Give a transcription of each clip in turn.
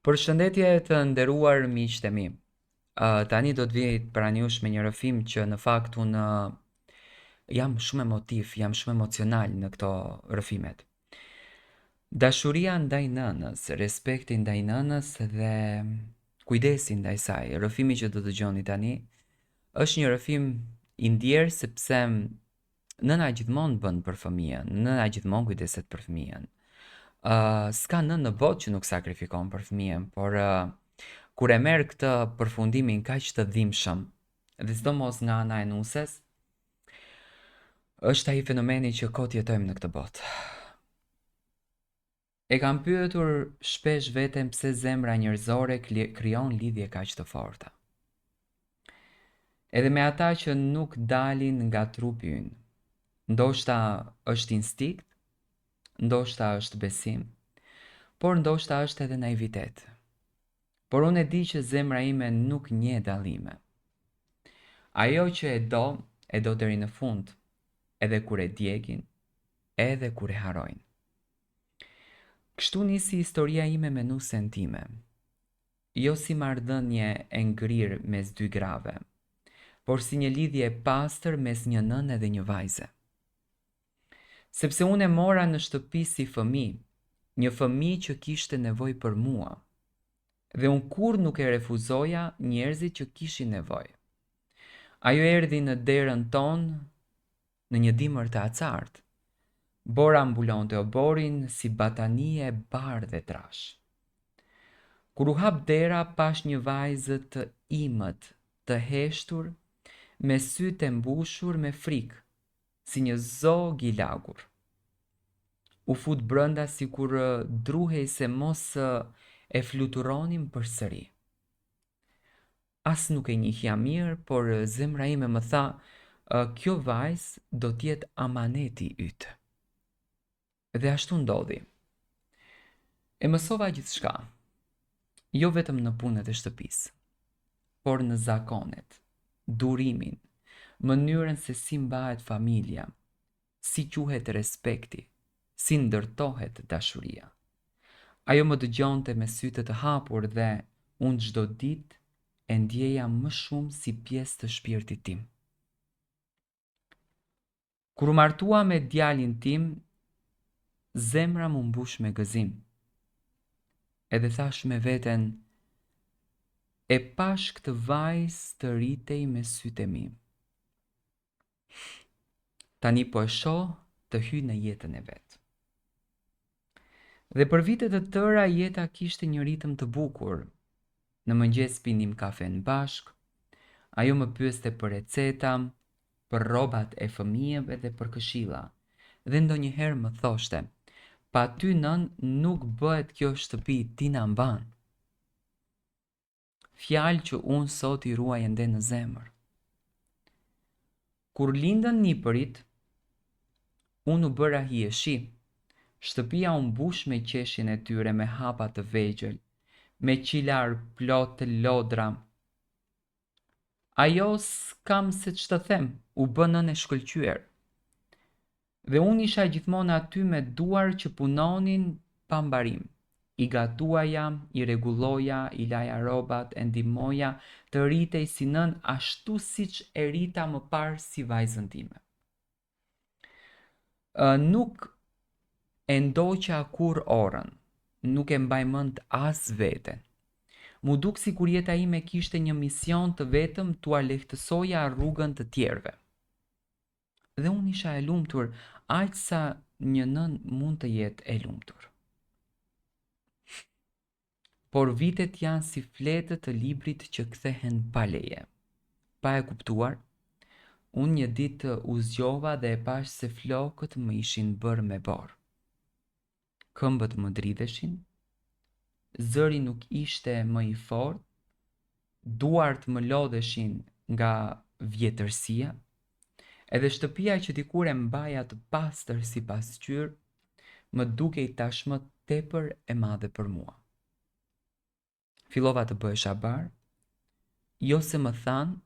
Përshëndetje të nderuar miqtë e mi. Tani do të vij pranë jush me një rrëfim që në fakt unë jam shumë emotiv, jam shumë emocional në këto rrëfimet. Dashuria ndaj nënës, respekti ndaj nënës dhe kujdesi ndaj saj. Rrëfimi që do të dëgjoni tani është një rrëfim i ndjerë sepse nëna gjithmonë bën për fëmijën, nëna gjithmonë kujdeset për fëmijën. S'ka nënë në botë që nuk sakrifikon për fëmijën, por kur e merr këtë përfundimin kaq të dhimbshëm, dhe sidomos nga ana e nuses, është ai fenomeni që kot jetojmë në këtë botë. E kam pyetur shpesh veten pse zemra njerëzore krijon lidhje kaq të forta. Edhe me ata që nuk dalin nga trupi ynë. Ndoshta është instinkt, ndoshta është besim, por ndoshta është edhe naivitet. Por unë e di që zemra ime nuk njeh dallime. Ajo që e do deri në fund, edhe kur e djegin, edhe kur e harojnë. Kështu nisi historia ime me nusen time. Jo si marrëdhënie e ngrirë mes dy grave, por si një lidhje e pastër mes një nëne dhe një vajze. Sepse unë e mora në shtëpi si fëmijë, një fëmijë që kishte nevojë për mua. Dhe unë kur nuk e refuzoja njerëzit që kishin nevojë. Ajo erdhi në derën tonë në një dimër të acartë. Bora mbulonte oborin si batanie e bardhë dhe trash. Kur u hap dera, pash një vajzë të imët, të heshtur, me sytë e mbushur me frikë, si një zoo gilagur. U fut brenda sikur druhej se mos e fluturonim përsëri. As nuk e njihja mirë, por zemra ime më tha, kjo vajzë do t'jetë amaneti yt. Dhe ashtu ndodhi. E mësova gjithçka, jo vetëm në punët e shtëpisë, por në zakonet, durimin, mënyrën se si mbahet familja, si quhet respekti, si ndërtohet dashuria. Ajo më dëgjonte me sytë të hapur dhe unë çdo ditë e ndjeja më shumë si pjesë të shpirtit tim. Kur u martua me djalin tim, zemra më mbush me gëzim. Edhe thash me veten, e pash këtë vajzë të rritej me sytë e mi. Tani po e shoh të hyj në jetën e vet. Dhe për vite të tëra jeta kishte një ritëm të bukur. Në mëngjes pinim kafen bashk, ajo më pyeste për receta, për rrobat e fëmijëve dhe për këshilla. Dhe ndonjëherë më thoshte, pa ty nën nuk bëhet kjo shtëpi, ti na mban. Fjalë që unë sot i ruaj ende në zemër. Kur lindën nipërit, unë u bëra hieshi. Shtëpia u mbush me qeshin e tyre me hapa të vegjël, me qilar plot të lodra. Ajo s'kam se ç'të them, u bë nën e shkëlqyer. Dhe unë isha gjithmonë aty me duar që punonin pa mbarim. I gatuaja, i rregulloja, i laja rrobat, e ndihmoja të rritej si nën ashtu siç e rrita më parë si vajzën time. Nuk e ndoqa kur orën, nuk e mbaj mend as veten. Mu duk si kur jeta ime kishte një mision të vetëm t'ua lehtësoja rrugën të tjerëve. Dhe unë isha e lumtur, aq sa një nën mund të jetë e lumtur. Por vitet janë si fletët të librit që kthehen pa leje. Pa e kuptuar, unë një ditë u zgjova dhe e pash se flokët më ishin bërë me borë. Këmbët më dridheshin, zëri nuk ishte më i fortë, duart më lodheshin nga vjetërsia, edhe shtëpia që dikur e mbaja të pastër si pasqyrë, më dukej tashmë tepër e madhe për mua. Fillova të bëhesha barë, jo se më thanë,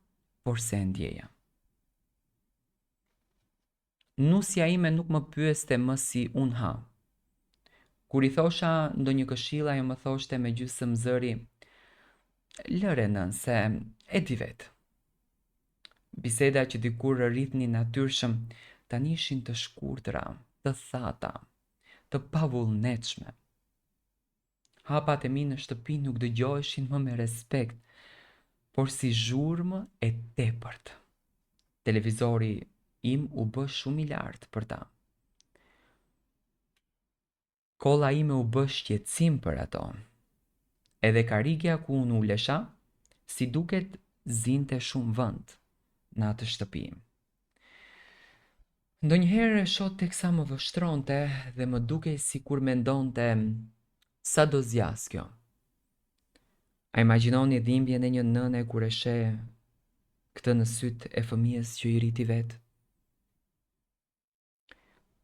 por se ndjeja. Nusja ime nuk më pyeste më si unë ha, Kur I thosha ndonjë këshill, ajo më thoshte me gjysmë zëri: "Lëre nën se e di vet." Biseda që dikur rritnin natyrshëm, tani ishin të shkurtra, të thata, të pavullnetshme. Hapat e mi në shtëpi nuk dëgjoheshin më me respekt, por si zhurmë e tepërt. Televizori im u bë shumë I lartë për ta. Kolla ime u bë shqetësim për ato. Edhe karrigja ku unë ulesha, si duket zinte shumë vend në atë shtëpi. Ndonjëherë e shoh teksa më vështronte dhe më dukej sikur mendonte: sa do zjas kjo? A imagjinoni dhimbjen e një nëne kur e sheh këtë në syt e fëmijës që I rriti vet?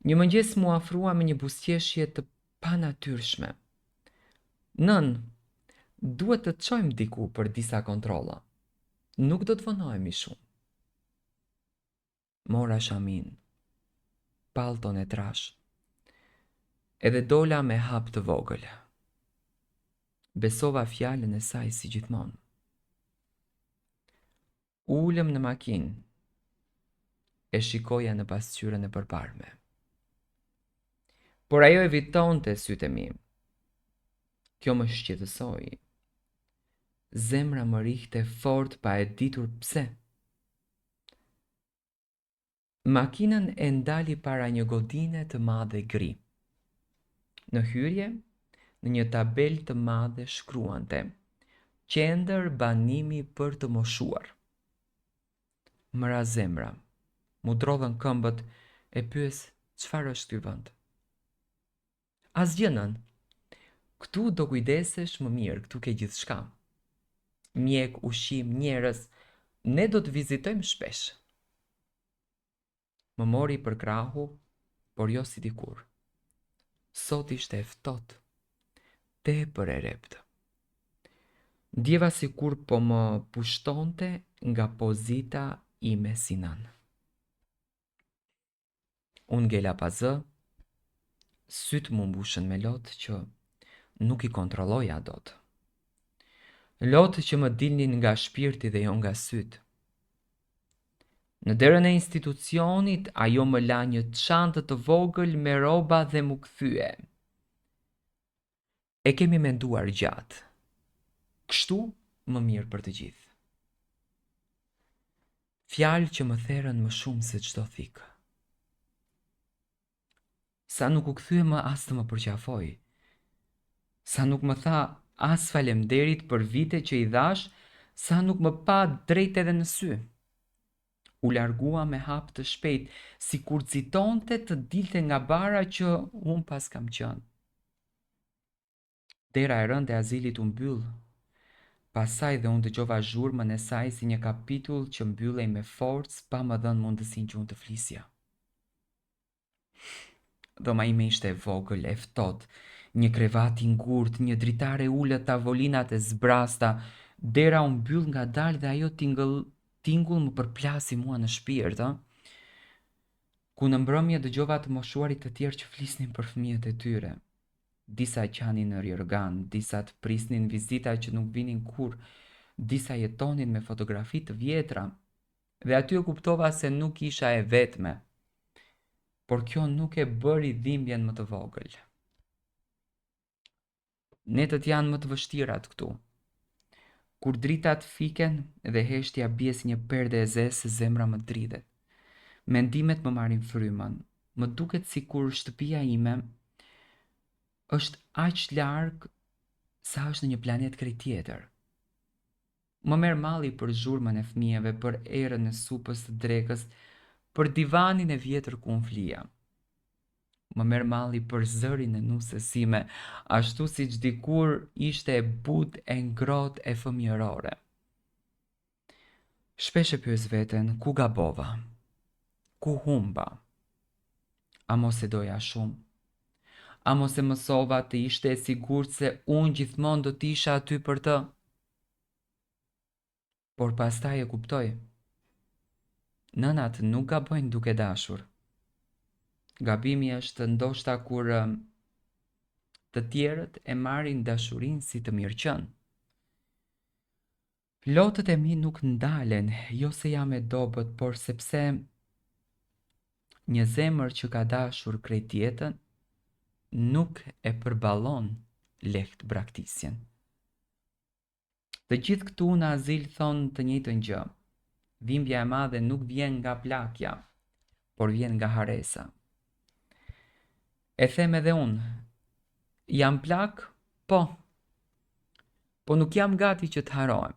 Një mëngjes mu afrua me një buzëqeshje të panatyrshme. Nën, duhet të të çojmë diku për disa kontrolla. Nuk do të vonohemi shumë. Mora shamin, pallton e trash, edhe dola me hap të vogël. Besova fjalën e saj si gjithmonë. Ulëm në makinë, e shikoja në pasqyrën e përparme. Por ajo evitonte sytë e mi. Kjo më shqetësoi. Zemra më rihte fort pa e ditur pse. Makinën e ndali para një godine të madhe gri. Në hyrje, në një tabel të madhe shkruante: qendër banimi për të moshuar. Më ra zemra, mu drodhën këmbët, e pyes çfarë është ky vend. Asgjë nën. Këtu do kujdesesh më mirë, këtu ke gjithçka. Mjek, ushqim, njerëz, ne do të vizitojmë shpesh. Më mori për krahu, por jo si dikur. Sot ishte e ftohtë, tepër e reptë. Ndjeva sikur po më pushtonte nga pozita ime si nën. Unë ngela pa zë, sytë mu mbushën me lotë që nuk I kontrolloja dot. Lotë që më dilnin nga shpirti dhe jo nga sytë. Në derën e institucionit, ajo më la një çantë të vogël me rroba dhe më kthye. E kemi menduar gjatë. Kështu më mirë për të gjithë. Fjalë që më therrën më shumë se çdo thikë. Sa nuk u kthye më as të më përqafoj. Sa nuk më tha as faleminderit për vite që I dhash, sa nuk më pa drejt edhe në sy. U largua me hap të shpejt, si kur citonte të dilte nga bara që unë pas kam qënë. Dera e rënde e azilit u mbyll. Pasaj dhe unë dëgjova zhurmën e saj si një kapitull që mbyllej me forcë pa më dhënë mundësinë që unë të flisja. Dhoma ime ishte e vogël, e ftohtë, një krevat I ngurtë, një dritare ulët, tavolinat e zbrasta. Dera u mbyll ngadalë dhe ajo tingull më përplasi mua në shpirt. Ku në mbrëmje dëgjova të moshuarit të tjerë që flisnin për fëmijët e tyre. Disa qanin në rjorgan, disa të prisnin vizita që nuk vinin kur, disa jetonin me fotografi të vjetra, dhe aty e kuptova se nuk isha e vetme, por kjo nuk e bëri dhimbjen më të vogël. Netët janë më të vështirat këtu. Kur dritat fiken dhe heshtja bie si një perde e zezë, zemra më dridhet. Mendimet më marrin frymën. Më duket sikur shtëpia ime është aq larg sa është në një planet krejt tjetër. Më merr malli për zhurmën e fëmijëve, për erën e supës të drekës, për divanin e vjetër ku unë flija. Më merr malli për zërin e nusës sime, ashtu siç dikur ishte e butë e ngrohtë e fëmijërore. Shpesh e pyes veten, ku gabova? Ku humba? A mos e doja shumë? A mos e mësova të ishte e sigurt se unë gjithmonë do t'isha aty për të? Por pastaj e kuptoj. Nënat nuk gabojnë duke dashur. Gabimi është ndoshta kur të tjerët e marrin dashurinë si të mirëqen. Lotët e mi nuk ndalen, jo se jam e dobët, por sepse një zemër që ka dashur krejt jetën nuk e përballon lehtë braktisjen. Të gjithë këtu në azil thonë të njëjtën gjë. Dhimbja e madhe nuk vjen nga plakja, por vjen nga haresa. E them edhe unë, jam plak? Po nuk jam gati që të harohem.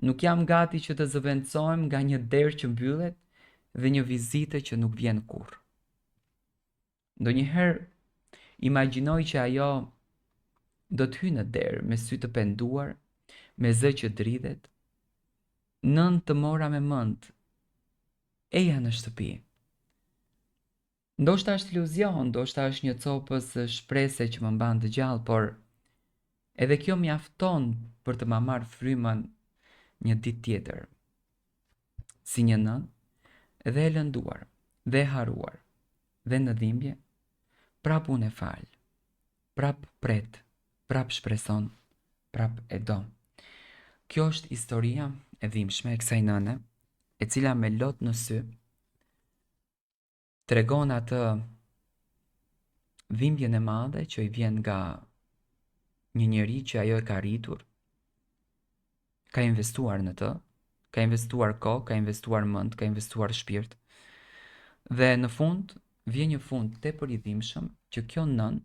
Nuk jam gati që të zëvendësohem nga një derë që mbyllet dhe një vizite që nuk vjen kurrë. Ndonjëherë imagjinoj që ajo do të hyjë në derë me sy të penduar, me zë që dridhet, nën të mora me mend, eja në shtëpi. Ndoshta është iluzion, ndoshta është një copës shprese që më mban të gjallë, por edhe kjo mjafton për të ma marrë frymën një ditë tjetër. Si një nën, dhe e lënduar, dhe e haruar, dhe në dhimbje, prap unë e fal, prap pret, prap shpreson, prap e do. Kjo është historia e dhimbshme e kësaj nëne, e cila me lot në sy tregon atë dhimbjen e madhe që i vjen nga një njeri që ajo e ka rritur, ka investuar në të, ka investuar kohë, ka investuar mend, ka investuar shpirt. Dhe në fund vjen një fund tepër i dhimbshëm që kjo nën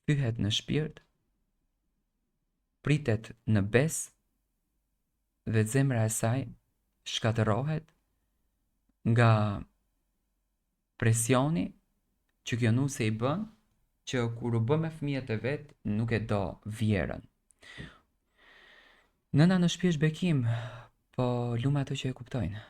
thyhet në shpirt, pritet në bes dhe zemra e saj shkatërohet nga presioni që kjo nuse i bën, që kur u bë me fëmijët e vet nuk e do vjerën. Nëna në shtëpi është bekim, po lumë ato që e kuptojnë.